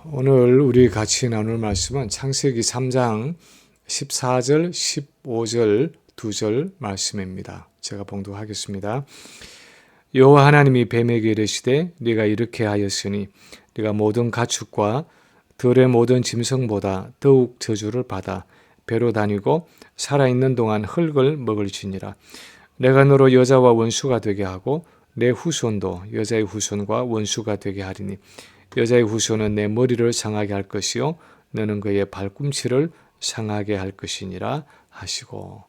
오늘 우리 같이 나눌 말씀은 창세기 3장 14절, 15절, 2절 말씀입니다. 제가 봉독하겠습니다. 여호와 하나님이 뱀에게 이르시되 네가 이렇게 하였으니 네가 모든 가축과 들의 모든 짐승보다 더욱 저주를 받아 배로 다니고 살아있는 동안 흙을 먹을지니라. 내가 너로 여자와 원수가 되게 하고 내 후손도 여자의 후손과 원수가 되게 하리니 여자의 후손은 내 머리를 상하게 할 것이요 너는 그의 발꿈치를 상하게 할 것이니라 하시고.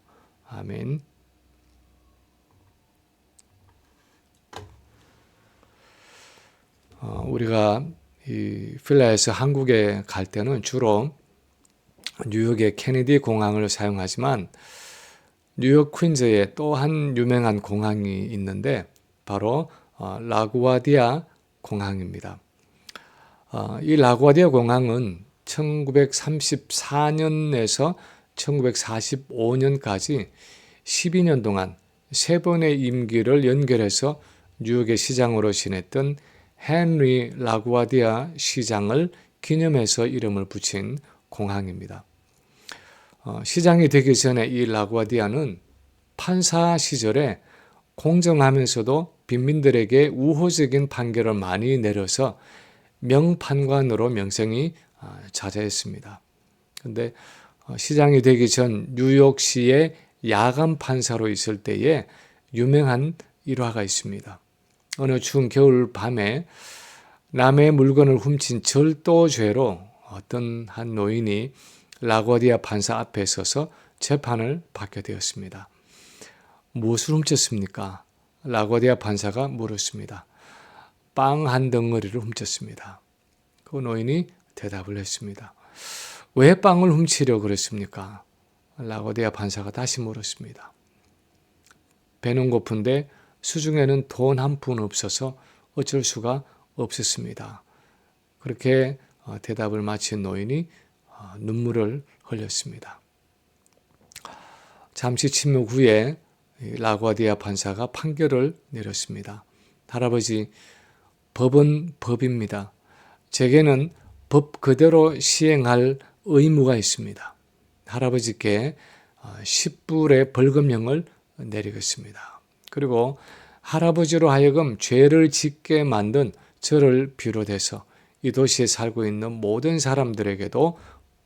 아멘. 우리가 이 필라에서 한국에 갈 때는 주로 뉴욕의 케네디 공항을 사용하지만 뉴욕 퀸즈에 또 한 유명한 공항이 있는데 바로 라구아디아 공항입니다. 이 라구아디아 공항은 1934년에서 1945년까지 12년 동안 세 번의 임기를 연결해서 뉴욕의 시장으로 지냈던 헨리 라구아디아 시장을 기념해서 이름을 붙인 공항입니다. 시장이 되기 전에 이 라구아디아는 판사 시절에 공정하면서도 빈민들에게 우호적인 판결을 많이 내려서 명판관으로 명성이 자자했습니다. 그런데 시장이 되기 전 뉴욕시의 야간 판사로 있을 때에 유명한 일화가 있습니다. 어느 추운 겨울 밤에 남의 물건을 훔친 절도죄로 어떤 한 노인이 라구아디아 판사 앞에 서서 재판을 받게 되었습니다. 무엇을 훔쳤습니까? 라구아디아 판사가 물었습니다. 빵 한 덩어리를 훔쳤습니다. 그 노인이 대답을 했습니다. 왜 빵을 훔치려고 그랬습니까? 라구아디아 판사가 다시 물었습니다. 배는 고픈데 수중에는 돈 한 푼 없어서 어쩔 수가 없었습니다. 그렇게 대답을 마친 노인이 눈물을 흘렸습니다. 잠시 침묵 후에 라구아디아 판사가 판결을 내렸습니다. 할아버지, 법은 법입니다. 제게는 법 그대로 시행할 의무가 있습니다. 할아버지께 10불의 벌금형을 내리겠습니다. 그리고 할아버지로 하여금 죄를 짓게 만든 저를 비롯해서 이 도시에 살고 있는 모든 사람들에게도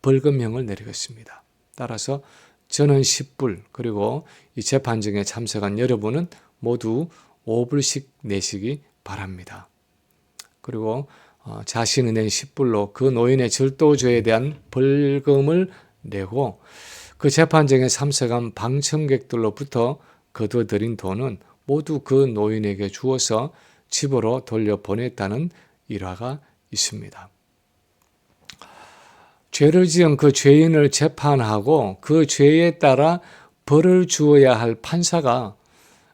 벌금형을 내리겠습니다. 따라서 저는 10불, 그리고 이 재판정에 참석한 여러분은 모두 5불씩 내시기 바랍니다. 그리고 자신이 낸 10불로 그 노인의 절도죄에 대한 벌금을 내고 그 재판정에 참석한 방청객들로부터 거둬들인 돈은 모두 그 노인에게 주어서 집으로 돌려보냈다는 일화가 있습니다. 죄를 지은 그 죄인을 재판하고 그 죄에 따라 벌을 주어야 할 판사가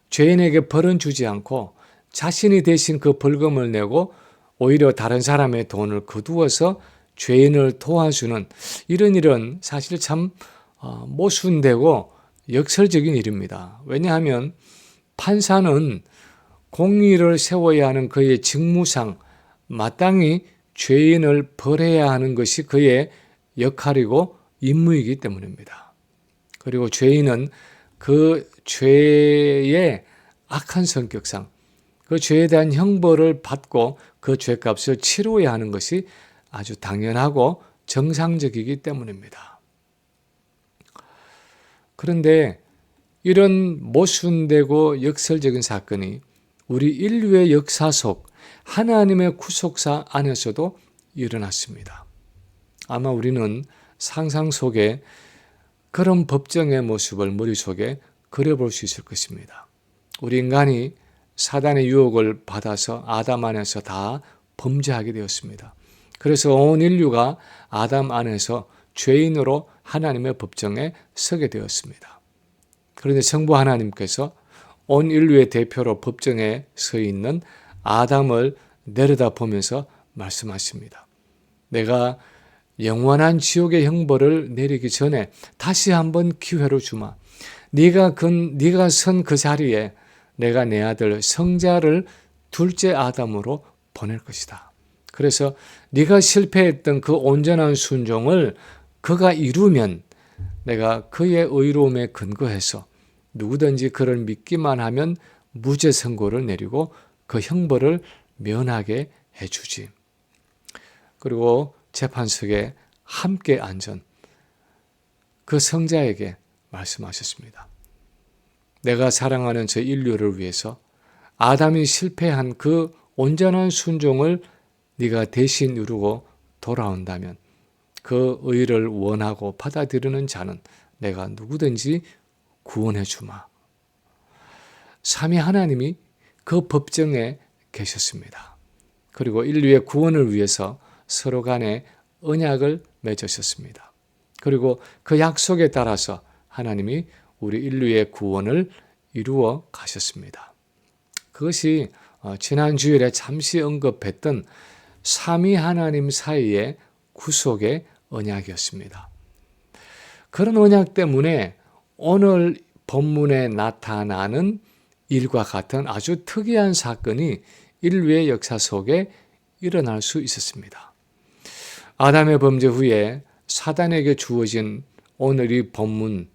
죄인에게 벌은 주지 않고 자신이 대신 그 벌금을 내고 오히려 다른 사람의 돈을 거두어서 죄인을 도와주는 이런 일은 사실 참 모순되고 역설적인 일입니다. 왜냐하면 판사는 공의를 세워야 하는 그의 직무상 마땅히 죄인을 벌해야 하는 것이 그의 역할이고 임무이기 때문입니다. 그리고 죄인은 그 죄의 악한 성격상 그 죄에 대한 형벌을 받고 그 죄값을 치러야 하는 것이 아주 당연하고 정상적이기 때문입니다. 그런데 이런 모순되고 역설적인 사건이 우리 인류의 역사 속 하나님의 구속사 안에서도 일어났습니다. 아마 우리는 상상 속에 그런 법정의 모습을 머릿속에 그려볼 수 있을 것입니다. 우리 인간이 사단의 유혹을 받아서 아담 안에서 다 범죄하게 되었습니다. 그래서 온 인류가 아담 안에서 죄인으로 하나님의 법정에 서게 되었습니다. 그런데 성부 하나님께서 온 인류의 대표로 법정에 서 있는 아담을 내려다보면서 말씀하십니다. 내가 영원한 지옥의 형벌을 내리기 전에 다시 한번 기회를 주마. 네가 선 그 자리에 내가 내 아들 성자를 둘째 아담으로 보낼 것이다. 그래서 네가 실패했던 그 온전한 순종을 그가 이루면 내가 그의 의로움에 근거해서 누구든지 그를 믿기만 하면 무죄 선고를 내리고 그 형벌을 면하게 해주지. 그리고 재판석에 함께 앉은 그 성자에게 말씀하셨습니다. 내가 사랑하는 저 인류를 위해서 아담이 실패한 그 온전한 순종을 네가 대신 이루고 돌아온다면 그 의를 원하고 받아들이는 자는 내가 누구든지 구원해 주마. 삼위 하나님이 그 법정에 계셨습니다. 그리고 인류의 구원을 위해서 서로 간에 언약을 맺으셨습니다. 그리고 그 약속에 따라서 하나님이 우리 인류의 구원을 이루어 가셨습니다. 그것이 지난 주일에 잠시 언급했던 삼위 하나님 사이의 구속의 언약이었습니다. 그런 언약 때문에 오늘 본문에 나타나는 일과 같은 아주 특이한 사건이 인류의 역사 속에 일어날 수 있었습니다. 아담의 범죄 후에 사단에게 주어진 오늘 이 본문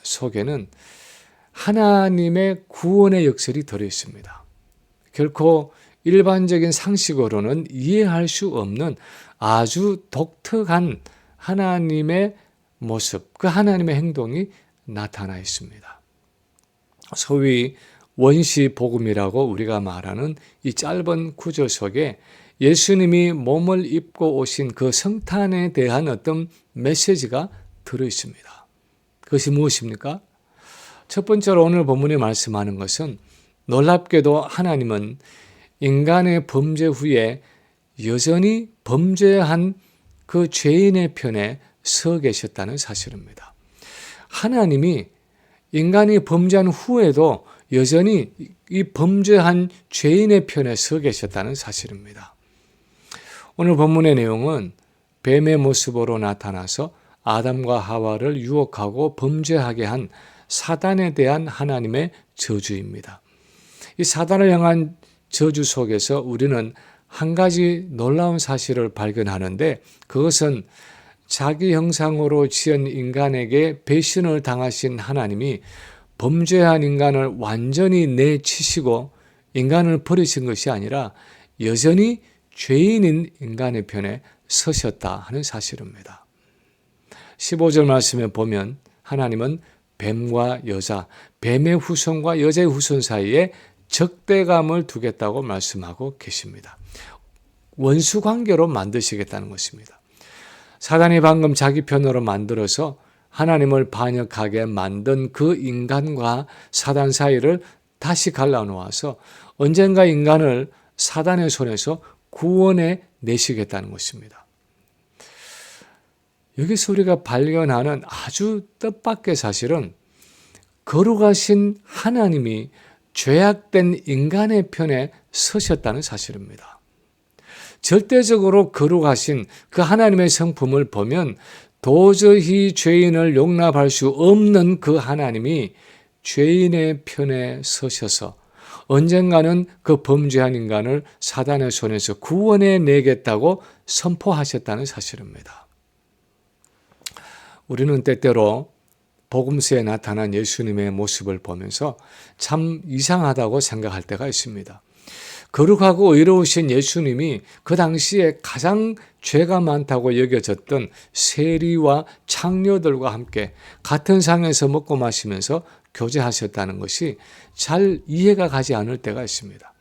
속에는 하나님의 구원의 역설이 들어있습니다. 결코 일반적인 상식으로는 이해할 수 없는 아주 독특한 하나님의 모습, 그 하나님의 행동이 나타나 있습니다. 소위 원시 복음이라고 우리가 말하는 이 짧은 구절 속에 예수님이 몸을 입고 오신 그 성탄에 대한 어떤 메시지가 들어 있습니다. 그것이 무엇입니까? 첫 번째로 오늘 본문이 말씀하는 것은 놀랍게도 하나님은 인간의 범죄 후에 여전히 범죄한 그 죄인의 편에 서 계셨다는 사실입니다. 하나님이 인간이 범죄한 후에도 여전히 이 범죄한 죄인의 편에 서 계셨다는 사실입니다. 오늘 본문의 내용은 뱀의 모습으로 나타나서 아담과 하와를 유혹하고 범죄하게 한 사단에 대한 하나님의 저주입니다. 이 사단을 향한 저주 속에서 우리는 한 가지 놀라운 사실을 발견하는데 그것은 자기 형상으로 지은 인간에게 배신을 당하신 하나님이 범죄한 인간을 완전히 내치시고 인간을 버리신 것이 아니라 여전히 죄인인 인간의 편에 서셨다 하는 사실입니다. 15절 말씀에 보면 하나님은 뱀과 여자, 뱀의 후손과 여자의 후손 사이에 적대감을 두겠다고 말씀하고 계십니다. 원수 관계로 만드시겠다는 것입니다. 사단이 방금 자기 편으로 만들어서 하나님을 반역하게 만든 그 인간과 사단 사이를 다시 갈라놓아서 언젠가 인간을 사단의 손에서 구원해 내시겠다는 것입니다. 여기서 우리가 발견하는 아주 뜻밖의 사실은 거룩하신 하나님이 죄악된 인간의 편에 서셨다는 사실입니다. 절대적으로 거룩하신 그 하나님의 성품을 보면 도저히 죄인을 용납할 수 없는 그 하나님이 죄인의 편에 서셔서 언젠가는 그 범죄한 인간을 사단의 손에서 구원해 내겠다고 선포하셨다는 사실입니다. 우리는 때때로 복음서에 나타난 예수님의 모습을 보면서 참 이상하다고 생각할 때가 있습니다. 거룩하고 의로우신 예수님이 그 당시에 가장 죄가 많다고 여겨졌던 세리와 창녀들과 함께 같은 상에서 먹고 마시면서 교제하셨다는 것이 잘 이해가 가지 않을 때가 있습니다.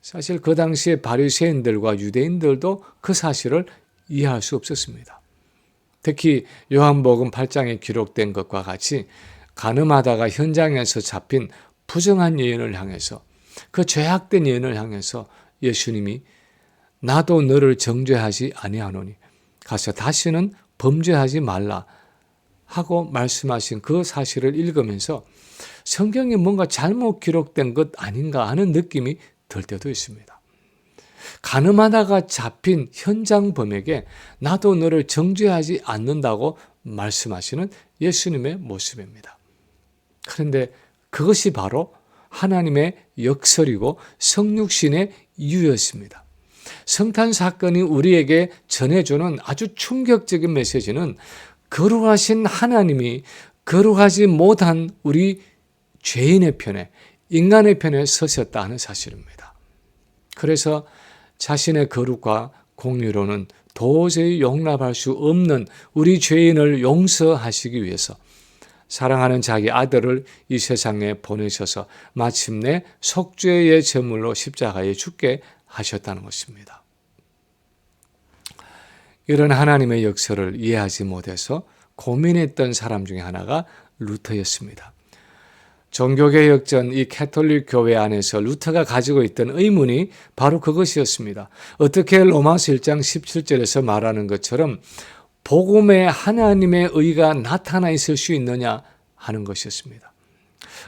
사실 그 당시에 바리새인들과 유대인들도 그 사실을 이해할 수 없었습니다. 특히 요한복음 8장에 기록된 것과 같이 간음하다가 현장에서 잡힌 부정한 여인을 향해서 그 죄악된 여인을 향해서 예수님이 나도 너를 정죄하지 아니하노니 가서 다시는 범죄하지 말라 하고 말씀하신 그 사실을 읽으면서 성경에 뭔가 잘못 기록된 것 아닌가 하는 느낌이 들 때도 있습니다. 간음하다가 잡힌 현장 범에게 나도 너를 정죄하지 않는다고 말씀하시는 예수님의 모습입니다. 그런데 그것이 바로 하나님의 역설이고 성육신의 이유였습니다. 성탄 사건이 우리에게 전해주는 아주 충격적인 메시지는 거룩하신 하나님이 거룩하지 못한 우리 죄인의 편에, 인간의 편에 서셨다 하는 사실입니다. 그래서 자신의 거룩과 공의로는 도저히 용납할 수 없는 우리 죄인을 용서하시기 위해서 사랑하는 자기 아들을 이 세상에 보내셔서 마침내 속죄의 제물로 십자가에 죽게 하셨다는 것입니다. 이런 하나님의 역사를 이해하지 못해서 고민했던 사람 중에 하나가 루터였습니다. 종교개혁 전 이 캐톨릭 교회 안에서 루터가 가지고 있던 의문이 바로 그것이었습니다. 어떻게 로마서 1장 17절에서 말하는 것처럼 복음에 하나님의 의가 나타나 있을 수 있느냐 하는 것이었습니다.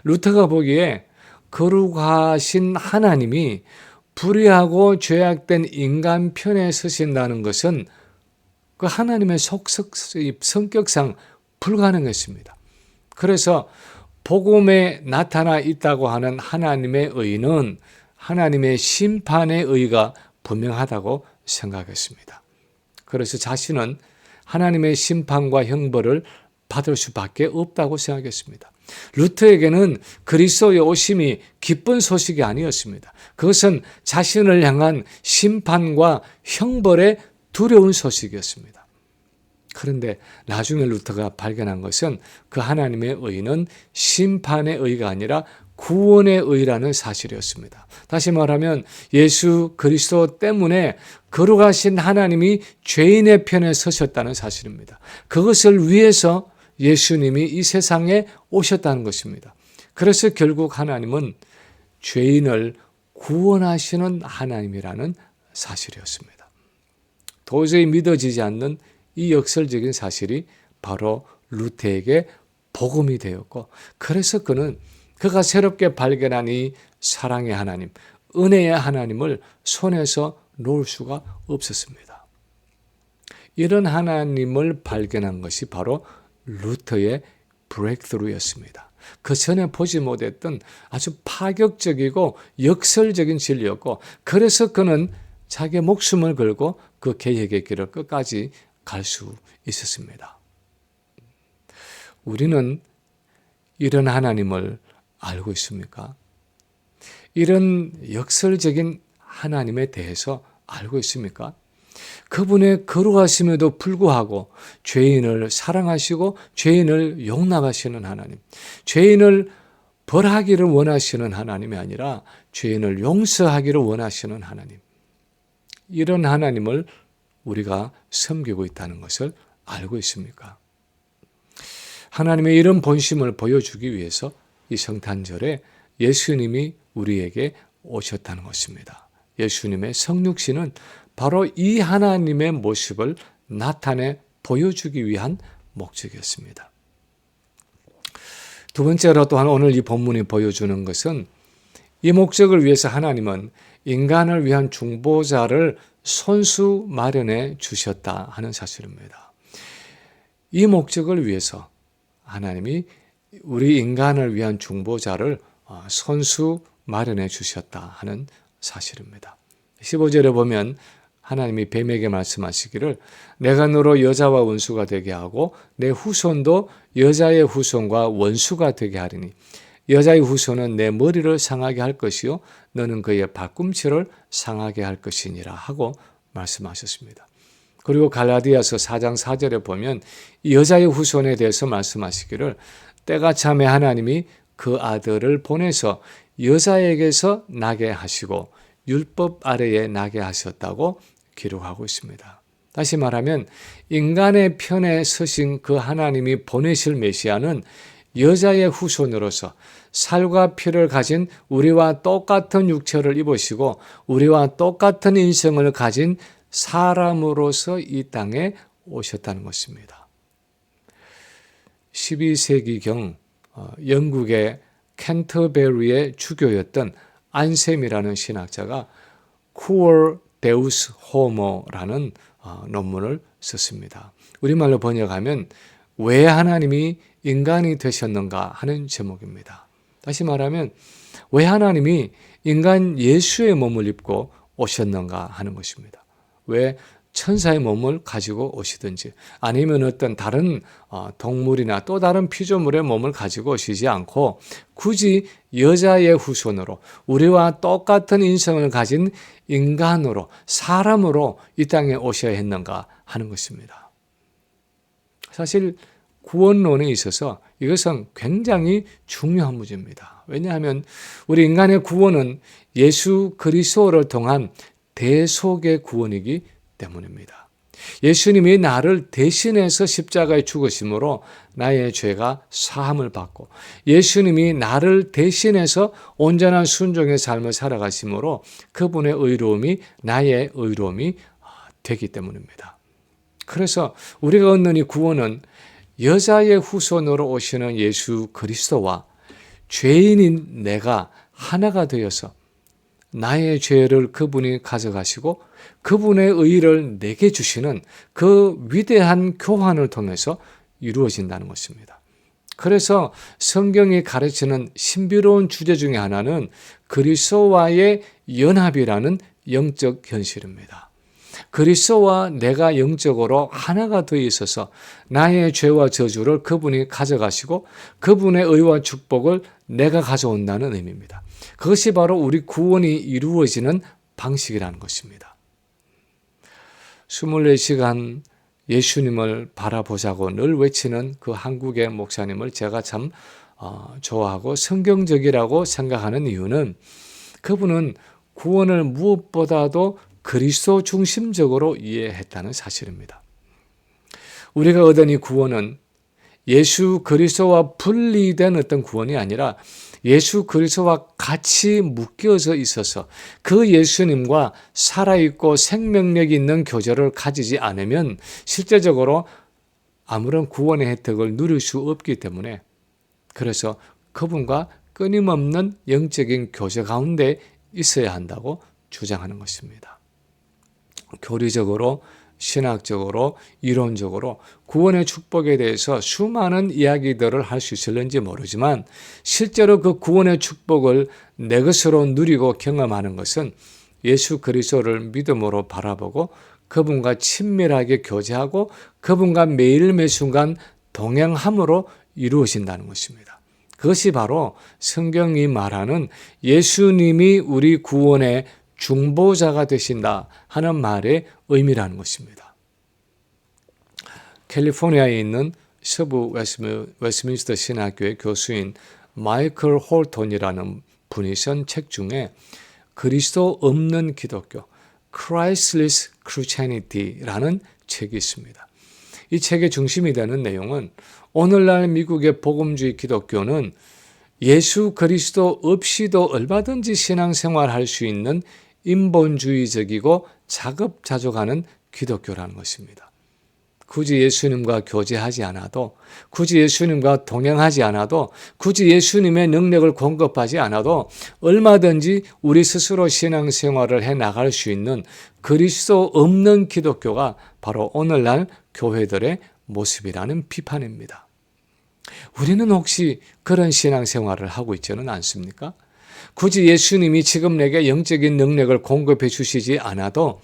루터가 보기에 거룩하신 하나님이 불의하고 죄악된 인간 편에 서신다는 것은 그 하나님의 성격상 불가능했습니다. 그래서 복음에 나타나 있다고 하는 하나님의 의는 하나님의 심판의 의가 분명하다고 생각했습니다. 그래서 자신은 하나님의 심판과 형벌을 받을 수밖에 없다고 생각했습니다. 루터에게는 그리스도의 오심이 기쁜 소식이 아니었습니다. 그것은 자신을 향한 심판과 형벌의 두려운 소식이었습니다. 그런데 나중에 루터가 발견한 것은 그 하나님의 의는 심판의 의가 아니라 구원의 의라는 사실이었습니다. 다시 말하면 예수 그리스도 때문에 거룩하신 하나님이 죄인의 편에 서셨다는 사실입니다. 그것을 위해서 예수님이 이 세상에 오셨다는 것입니다. 그래서 결국 하나님은 죄인을 구원하시는 하나님이라는 사실이었습니다. 도저히 믿어지지 않는 이 역설적인 사실이 바로 루터에게 복음이 되었고, 그래서 그가 새롭게 발견한 이 사랑의 하나님, 은혜의 하나님을 손에서 놓을 수가 없었습니다. 이런 하나님을 발견한 것이 바로 루터의 브레이크스루였습니다. 그 전에 보지 못했던 아주 파격적이고 역설적인 진리였고, 그래서 그는 자기의 목숨을 걸고 그 개혁의 길을 끝까지 갈 수 있었습니다. 우리는 이런 하나님을 알고 있습니까? 이런 역설적인 하나님에 대해서 알고 있습니까? 그분의 거룩하심에도 불구하고 죄인을 사랑하시고 죄인을 용납하시는 하나님, 죄인을 벌하기를 원하시는 하나님이 아니라 죄인을 용서하기를 원하시는 하나님, 이런 하나님을 우리가 섬기고 있다는 것을 알고 있습니까? 하나님의 이런 본심을 보여주기 위해서 이 성탄절에 예수님이 우리에게 오셨다는 것입니다. 예수님의 성육신은 바로 이 하나님의 모습을 나타내 보여주기 위한 목적이었습니다. 두 번째로 또한 오늘 이 본문이 보여주는 것은 이 목적을 위해서 하나님은 인간을 위한 중보자를 손수 마련해 주셨다 하는 사실입니다. 이 목적을 위해서 하나님이 우리 인간을 위한 중보자를 손수 마련해 주셨다 하는 사실입니다. 15절에 보면 하나님이 뱀에게 말씀하시기를 내가 너로 여자와 원수가 되게 하고 내 후손도 여자의 후손과 원수가 되게 하리니 여자의 후손은 내 머리를 상하게 할 것이요 너는 그의 발꿈치를 상하게 할 것이니라 하고 말씀하셨습니다. 그리고 갈라디아서 4장 4절에 보면 여자의 후손에 대해서 말씀하시기를 때가 참에 하나님이 그 아들을 보내서 여자에게서 나게 하시고 율법 아래에 나게 하셨다고 기록하고 있습니다. 다시 말하면 인간의 편에 서신 그 하나님이 보내실 메시아는 여자의 후손으로서 살과 피를 가진 우리와 똑같은 육체를 입으시고 우리와 똑같은 인생을 가진 사람으로서 이 땅에 오셨다는 것입니다. 12세기경 영국의 캔터베리의 주교였던 안셈이라는 신학자가 Cur Deus Homo라는 논문을 썼습니다. 우리말로 번역하면 왜 하나님이 인간이 되셨는가 하는 제목입니다. 다시 말하면 왜 하나님이 인간 예수의 몸을 입고 오셨는가 하는 것입니다. 왜 천사의 몸을 가지고 오시든지 아니면 어떤 다른 동물이나 또 다른 피조물의 몸을 가지고 오시지 않고 굳이 여자의 후손으로 우리와 똑같은 인성을 가진 인간으로 사람으로 이 땅에 오셔야 했는가 하는 것입니다. 사실 구원론에 있어서 이것은 굉장히 중요한 문제입니다. 왜냐하면 우리 인간의 구원은 예수 그리스도를 통한 대속의 구원이기 때문입니다. 예수님이 나를 대신해서 십자가에 죽으심으로 나의 죄가 사함을 받고 예수님이 나를 대신해서 온전한 순종의 삶을 살아가심으로 그분의 의로움이 나의 의로움이 되기 때문입니다. 그래서 우리가 얻는 이 구원은 여자의 후손으로 오시는 예수 그리스도와 죄인인 내가 하나가 되어서 나의 죄를 그분이 가져가시고 그분의 의를 내게 주시는 그 위대한 교환을 통해서 이루어진다는 것입니다. 그래서 성경이 가르치는 신비로운 주제 중에 하나는 그리스도와의 연합이라는 영적 현실입니다. 그리스도와 내가 영적으로 하나가 되어 있어서 나의 죄와 저주를 그분이 가져가시고 그분의 의와 축복을 내가 가져온다는 의미입니다. 그것이 바로 우리 구원이 이루어지는 방식이라는 것입니다. 24시간 예수님을 바라보자고 늘 외치는 그 한국의 목사님을 제가 참 좋아하고 성경적이라고 생각하는 이유는 그분은 구원을 무엇보다도 그리스도 중심적으로 이해했다는 사실입니다. 우리가 얻은 이 구원은 예수 그리스도와 분리된 어떤 구원이 아니라 예수 그리스도와 같이 묶여져 있어서 그 예수님과 살아있고 생명력이 있는 교제를 가지지 않으면 실제적으로 아무런 구원의 혜택을 누릴 수 없기 때문에 그래서 그분과 끊임없는 영적인 교제 가운데 있어야 한다고 주장하는 것입니다. 교리적으로 신학적으로 이론적으로 구원의 축복에 대해서 수많은 이야기들을 할 수 있을는지 모르지만 실제로 그 구원의 축복을 내 것으로 누리고 경험하는 것은 예수 그리스도를 믿음으로 바라보고 그분과 친밀하게 교제하고 그분과 매일 매순간 동행함으로 이루어진다는 것입니다. 그것이 바로 성경이 말하는 예수님이 우리 구원의 중보자가 되신다 하는 말의 의미라는 것입니다. 캘리포니아에 있는 서부 웨스트민스터 신학교의 교수인 마이클 홀턴이라는 분이 쓴 책 중에 그리스도 없는 기독교, Christless Christianity라는 책이 있습니다. 이 책의 중심이 되는 내용은 오늘날 미국의 복음주의 기독교는 예수 그리스도 없이도 얼마든지 신앙생활할 수 있는 인본주의적이고 자급자족하는 기독교라는 것입니다. 굳이 예수님과 교제하지 않아도, 굳이 예수님과 동행하지 않아도, 굳이 예수님의 능력을 공급하지 않아도 얼마든지 우리 스스로 신앙생활을 해나갈 수 있는 그리스도 없는 기독교가 바로 오늘날 교회들의 모습이라는 비판입니다. 우리는 혹시 그런 신앙생활을 하고 있지는 않습니까? 굳이 예수님이 지금 내게 영적인 능력을 공급해 주시지 않아도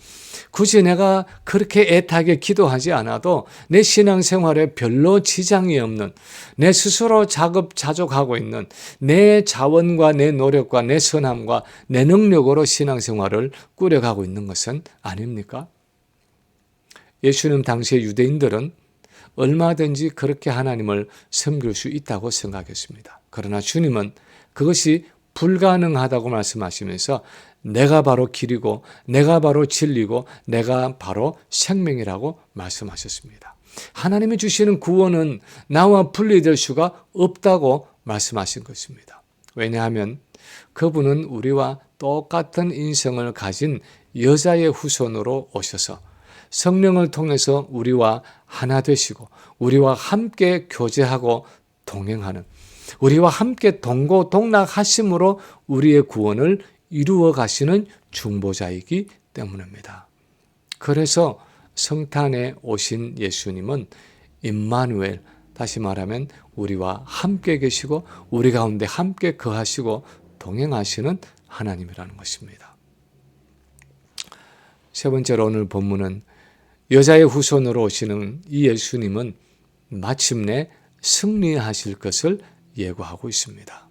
굳이 내가 그렇게 애타게 기도하지 않아도 내 신앙생활에 별로 지장이 없는 내 스스로 자급자족하고 있는 내 자원과 내 노력과 내 선함과 내 능력으로 신앙생활을 꾸려가고 있는 것은 아닙니까? 예수님 당시의 유대인들은 얼마든지 그렇게 하나님을 섬길 수 있다고 생각했습니다. 그러나 주님은 그것이 불가능하다고 말씀하시면서 내가 바로 길이고 내가 바로 진리고 내가 바로 생명이라고 말씀하셨습니다. 하나님이 주시는 구원은 나와 분리될 수가 없다고 말씀하신 것입니다. 왜냐하면 그분은 우리와 똑같은 인성을 가진 여자의 후손으로 오셔서 성령을 통해서 우리와 하나 되시고 우리와 함께 교제하고 동행하는 우리와 함께 동고동락하심으로 우리의 구원을 이루어 가시는 중보자이기 때문입니다. 그래서 성탄에 오신 예수님은 임마누엘, 다시 말하면 우리와 함께 계시고 우리 가운데 함께 거하시고 동행하시는 하나님이라는 것입니다. 세 번째로 오늘 본문은 여자의 후손으로 오시는 이 예수님은 마침내 승리하실 것을 예고하고 있습니다.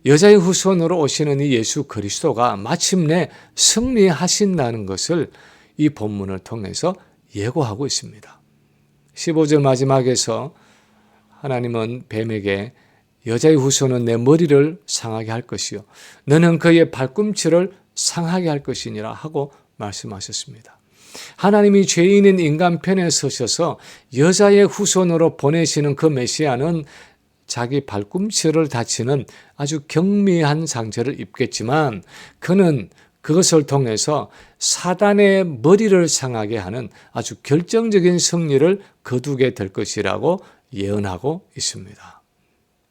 여자의 후손으로 오시는 이 예수 그리스도가 마침내 승리하신다는 것을 이 본문을 통해서 예고하고 있습니다. 15절 마지막에서 하나님은 뱀에게 여자의 후손은 내 머리를 상하게 할 것이요 너는 그의 발꿈치를 상하게 할 것이니라 하고 말씀하셨습니다. 하나님이 죄인인 인간 편에 서셔서 여자의 후손으로 보내시는 그 메시아는 자기 발꿈치를 다치는 아주 경미한 상처를 입겠지만 그는 그것을 통해서 사단의 머리를 상하게 하는 아주 결정적인 승리를 거두게 될 것이라고 예언하고 있습니다.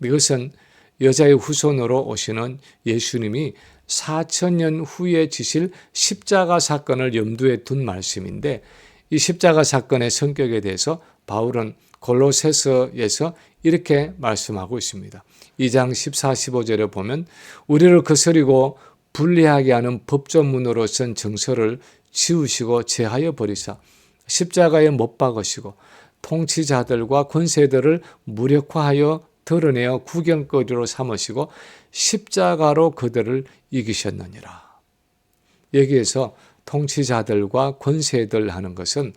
이것은 여자의 후손으로 오시는 예수님이 4,000년 후에 지실 십자가 사건을 염두에 둔 말씀인데 이 십자가 사건의 성격에 대해서 바울은 골로새서에서 이렇게 말씀하고 있습니다. 2장 14, 15절에 보면 우리를 거스리고 불리하게 하는 법조문으로 쓴 정서를 지우시고 제하여 버리사 십자가에 못 박으시고 통치자들과 권세들을 무력화하여 드러내어 구경거리로 삼으시고 십자가로 그들을 이기셨느니라. 여기에서 통치자들과 권세들 하는 것은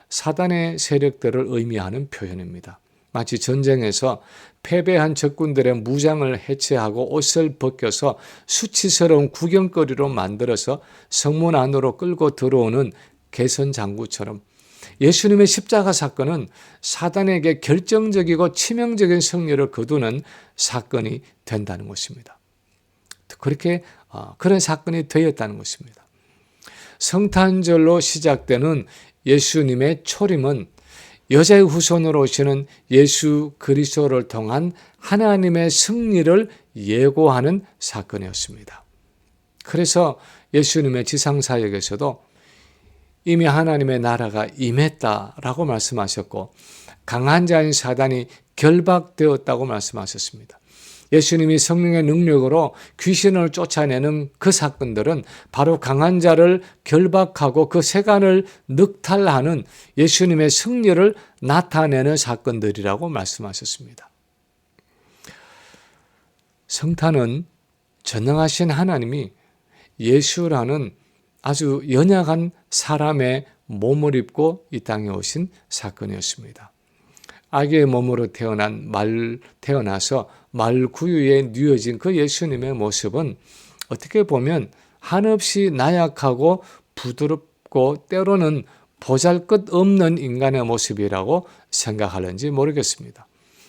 사단의 세력들을 의미하는 표현입니다. 마치 전쟁에서 패배한 적군들의 무장을 해체하고 옷을 벗겨서 수치스러운 구경거리로 만들어서 성문 안으로 끌고 들어오는 개선장구처럼 예수님의 십자가 사건은 사단에게 결정적이고 치명적인 승리를 거두는 사건이 된다는 것입니다. 그렇게 그런 사건이 되었다는 것입니다. 성탄절로 시작되는 예수님의 초림은 여자의 후손으로 오시는 예수 그리스도를 통한 하나님의 승리를 예고하는 사건이었습니다. 그래서 예수님의 지상사역에서도 이미 하나님의 나라가 임했다라고 말씀하셨고 강한 자인 사단이 결박되었다고 말씀하셨습니다. 예수님이 성령의 능력으로 귀신을 쫓아내는 그 사건들은 바로 강한 자를 결박하고 그 세간을 늑탈하는 예수님의 승리를 나타내는 사건들이라고 말씀하셨습니다. 성탄은 전능하신 하나님이 예수라는 아주 연약한 사람의 몸을 입고 이 땅에 오신 사건이었습니다. 아기의 몸으로 태어나서 말구유에 누워진 그 예수님의 모습은 어떻게 보면 한없이 나약하고 부드럽고 때로는 보잘것없는 인간의 모습이라고 생각하는지 모르겠습니다.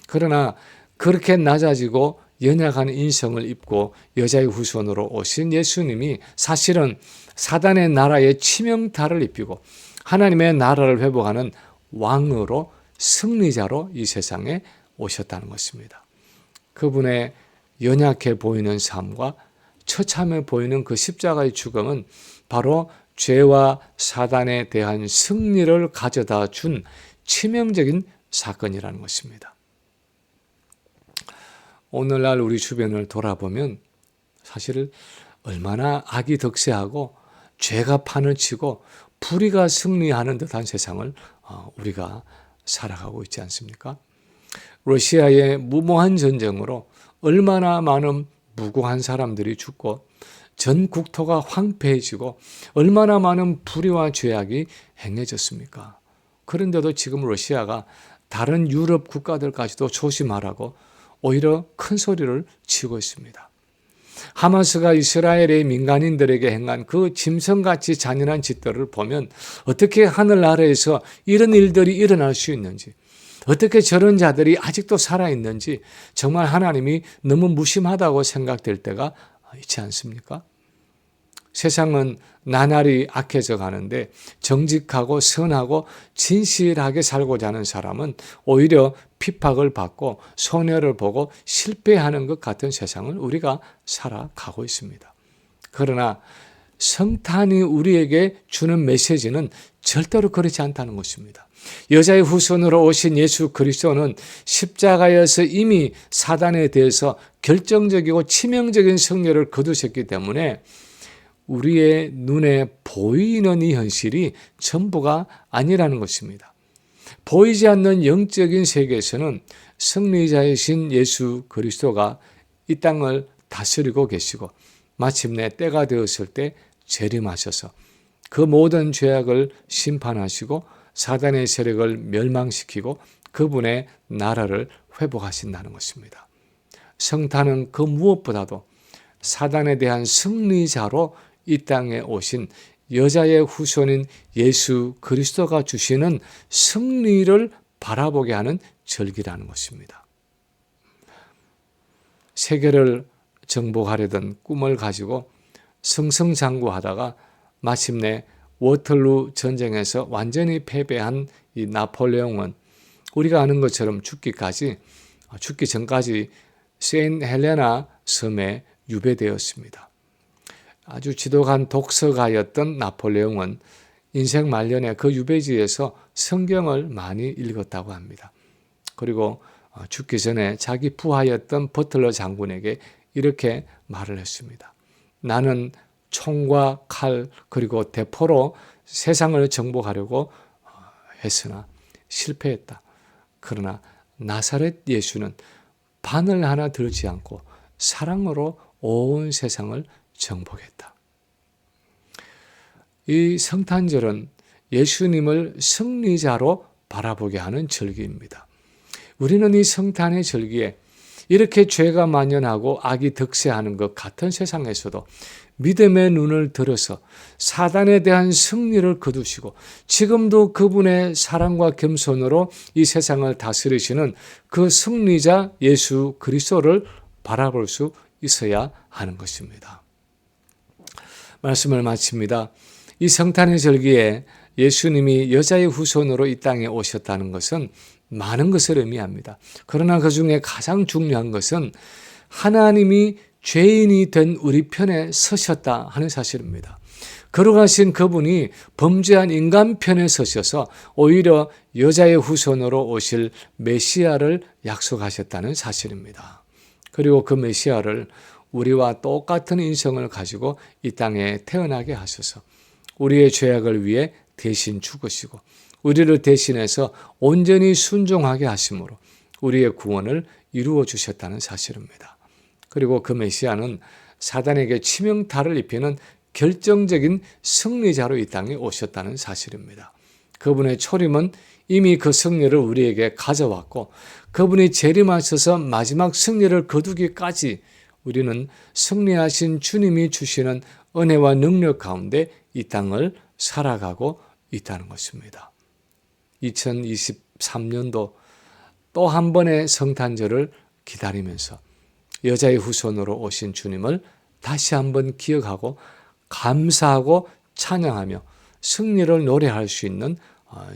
그러나 그렇게 낮아지고 연약한 인성을 입고 여자의 후손으로 오신 예수님이 사실은 사단의 나라에 치명타를 입히고 하나님의 나라를 회복하는 왕으로 승리자로 이 세상에 오셨다는 것입니다. 그분의 연약해 보이는 삶과 처참해 보이는 그 십자가의 죽음은 바로 죄와 사단에 대한 승리를 가져다 준 치명적인 사건이라는 것입니다. 오늘날 우리 주변을 돌아보면 사실 얼마나 악이 득세하고 죄가 판을 치고 불의가 승리하는 듯한 세상을 우리가 살아가고 있지 않습니까? 러시아의 무모한 전쟁으로 얼마나 많은 무고한 사람들이 죽고 전 국토가 황폐해지고 얼마나 많은 불의와 죄악이 행해졌습니까? 그런데도 지금 러시아가 다른 유럽 국가들까지도 조심하라고 오히려 큰 소리를 치고 있습니다. 하마스가 이스라엘의 민간인들에게 행한 그 짐승같이 잔인한 짓들을 보면 어떻게 하늘나라에서 이런 일들이 일어날 수 있는지, 어떻게 저런 자들이 아직도 살아있는지 정말 하나님이 너무 무심하다고 생각될 때가 있지 않습니까? 세상은 나날이 악해져 가는데 정직하고 선하고 진실하게 살고자 하는 사람은 오히려 핍박을 받고 손해를 보고 실패하는 것 같은 세상을 우리가 살아가고 있습니다. 그러나 성탄이 우리에게 주는 메시지는 절대로 그렇지 않다는 것입니다. 여자의 후손으로 오신 예수 그리스도는 십자가에서 이미 사단에 대해서 결정적이고 치명적인 승리를 거두셨기 때문에 우리의 눈에 보이는 이 현실이 전부가 아니라는 것입니다. 보이지 않는 영적인 세계에서는 승리자이신 예수 그리스도가 이 땅을 다스리고 계시고 마침내 때가 되었을 때 재림하셔서 그 모든 죄악을 심판하시고 사단의 세력을 멸망시키고 그분의 나라를 회복하신다는 것입니다. 성탄은 그 무엇보다도 사단에 대한 승리자로 이 땅에 오신 여자의 후손인 예수 그리스도가 주시는 승리를 바라보게 하는 절기라는 것입니다. 세계를 정복하려던 꿈을 가지고 승승장구하다가 마침내 워털루 전쟁에서 완전히 패배한 이 나폴레옹은 우리가 아는 것처럼 죽기 전까지 세인 헬레나 섬에 유배되었습니다. 아주 지독한 독서가였던 나폴레옹은 인생 말년에 그 유배지에서 성경을 많이 읽었다고 합니다. 그리고 죽기 전에 자기 부하였던 버틀러 장군에게 이렇게 말을 했습니다. 나는 총과 칼 그리고 대포로 세상을 정복하려고 했으나 실패했다. 그러나 나사렛 예수는 바늘 하나 들지 않고 사랑으로 온 세상을 정복했다. 이 성탄절은 예수님을 승리자로 바라보게 하는 절기입니다. 우리는 이 성탄의 절기에 이렇게 죄가 만연하고 악이 득세하는 것 같은 세상에서도 믿음의 눈을 들어서 사단에 대한 승리를 거두시고 지금도 그분의 사랑과 겸손으로 이 세상을 다스리시는 그 승리자 예수 그리스도를 바라볼 수 있어야 하는 것입니다. 말씀을 마칩니다. 이 성탄의 절기에 예수님이 여자의 후손으로 이 땅에 오셨다는 것은 많은 것을 의미합니다. 그러나 그 중에 가장 중요한 것은 하나님이 죄인이 된 우리 편에 서셨다 하는 사실입니다. 걸어가신 그분이 범죄한 인간 편에 서셔서 오히려 여자의 후손으로 오실 메시아를 약속하셨다는 사실입니다. 그리고 그 메시아를 우리와 똑같은 인성을 가지고 이 땅에 태어나게 하셔서 우리의 죄악을 위해 대신 죽으시고 우리를 대신해서 온전히 순종하게 하심으로 우리의 구원을 이루어 주셨다는 사실입니다. 그리고 그 메시아는 사단에게 치명타를 입히는 결정적인 승리자로 이 땅에 오셨다는 사실입니다. 그분의 초림은 이미 그 승리를 우리에게 가져왔고 그분이 재림하셔서 마지막 승리를 거두기까지 우리는 승리하신 주님이 주시는 은혜와 능력 가운데 이 땅을 살아가고 있다는 것입니다. 2023년도 또 한 번의 성탄절을 기다리면서 여자의 후손으로 오신 주님을 다시 한번 기억하고 감사하고 찬양하며 승리를 노래할 수 있는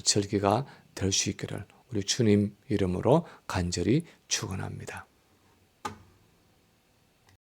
절기가 될 수 있기를 우리 주님 이름으로 간절히 축원합니다.